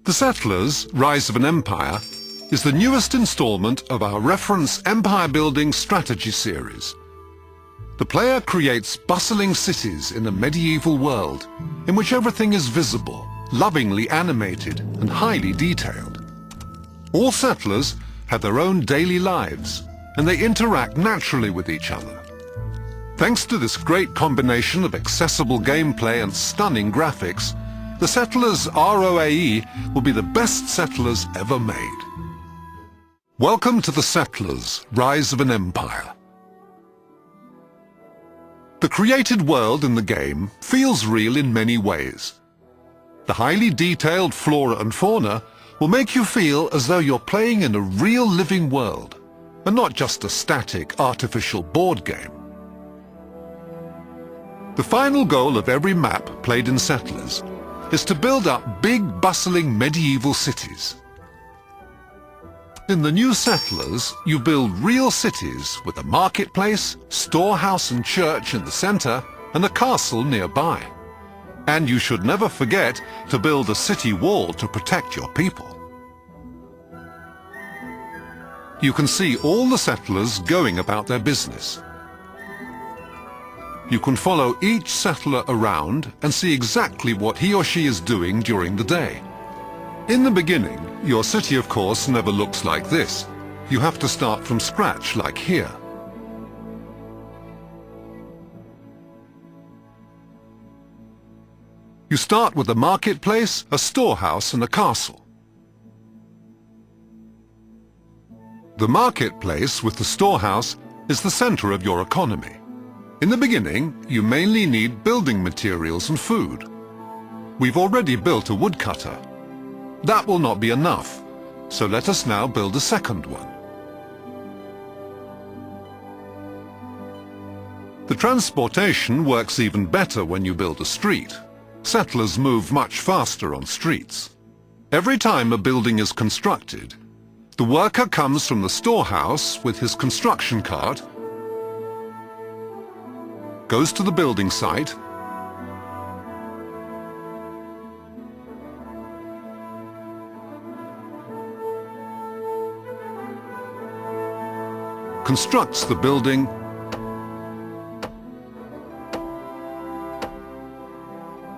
The Settlers: Rise of an Empire is the newest installment of our reference empire-building strategy series. The player creates bustling cities in a medieval world in which everything is visible, lovingly animated and highly detailed. All settlers have their own daily lives and they interact naturally with each other. Thanks to this great combination of accessible gameplay and stunning graphics, the Settlers ROAE will be the best settlers ever made. Welcome to the Settlers: Rise of an Empire. The created world in the game feels real in many ways. The highly detailed flora and fauna will make you feel as though you're playing in a real living world, and not just a static, artificial board game. The final goal of every map played in Settlers is to build up big, bustling medieval cities. In the new Settlers, you build real cities with a marketplace, storehouse and church in the center, and a castle nearby. And you should never forget to build a city wall to protect your people. You can see all the settlers going about their business. You can follow each settler around and see exactly what he or she is doing during the day. In the beginning, your city, of course, never looks like this. You have to start from scratch, like here. You start with a marketplace, a storehouse, and a castle. The marketplace with the storehouse is the center of your economy. In the beginning, you mainly need building materials and food. We've already built a woodcutter. That will not be enough, so let us now build a second one. The transportation works even better when you build a street. Settlers move much faster on streets. Every time a building is constructed, the worker comes from the storehouse with his construction cart, goes to the building site, constructs the building,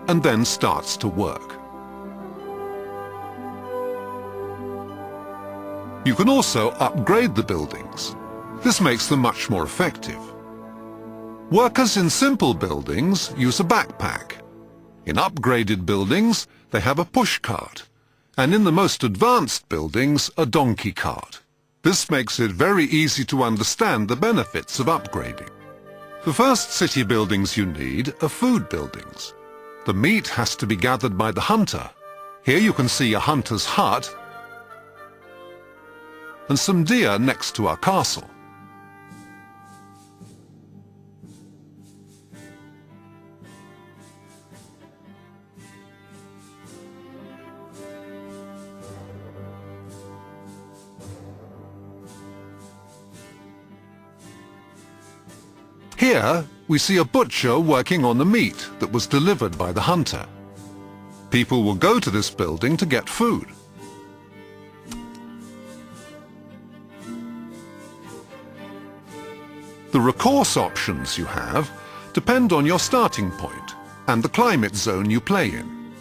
and then starts to work. You can also upgrade the buildings. This makes them much more effective. Workers in simple buildings use a backpack. In upgraded buildings, they have a push cart, and in the most advanced buildings, a donkey cart. This makes it very easy to understand the benefits of upgrading. The first city buildings you need are food buildings. The meat has to be gathered by the hunter. Here you can see a hunter's hut and some deer next to our castle. Here, we see a butcher working on the meat that was delivered by the hunter. People will go to this building to get food. The recourse options you have depend on your starting point and the climate zone you play in.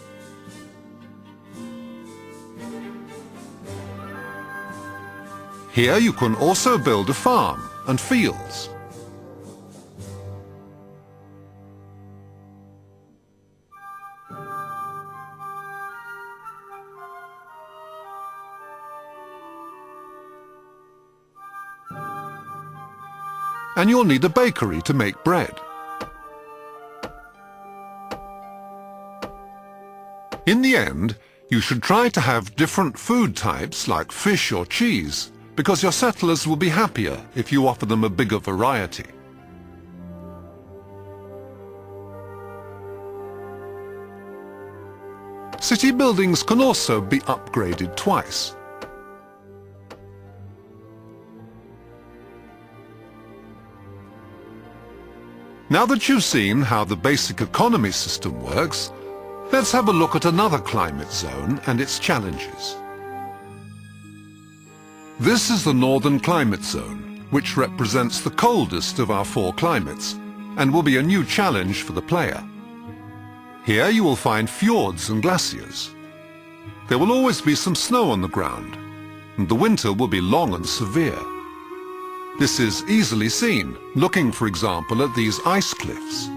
Here you can also build a farm and fields. And you'll need a bakery to make bread. In the end, you should try to have different food types like fish or cheese, because your settlers will be happier if you offer them a bigger variety. City buildings can also be upgraded twice. Now that you've seen how the basic economy system works, Let's have a look at another climate zone and its challenges. This is the Northern Climate Zone, which represents the coldest of our 4 climates, and will be a new challenge for the player. Here you will find fjords and glaciers. There will always be some snow on the ground, and the winter will be long and severe. This is easily seen, looking for example at these ice cliffs.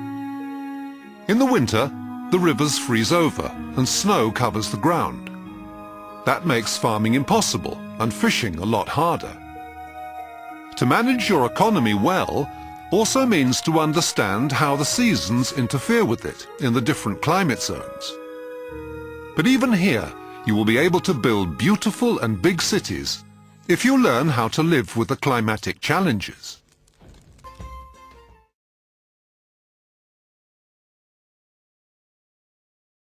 In the winter, the rivers freeze over and snow covers the ground. That makes farming impossible and fishing a lot harder. To manage your economy well also means to understand how the seasons interfere with it in the different climate zones. But even here, you will be able to build beautiful and big cities if you learn how to live with the climatic challenges.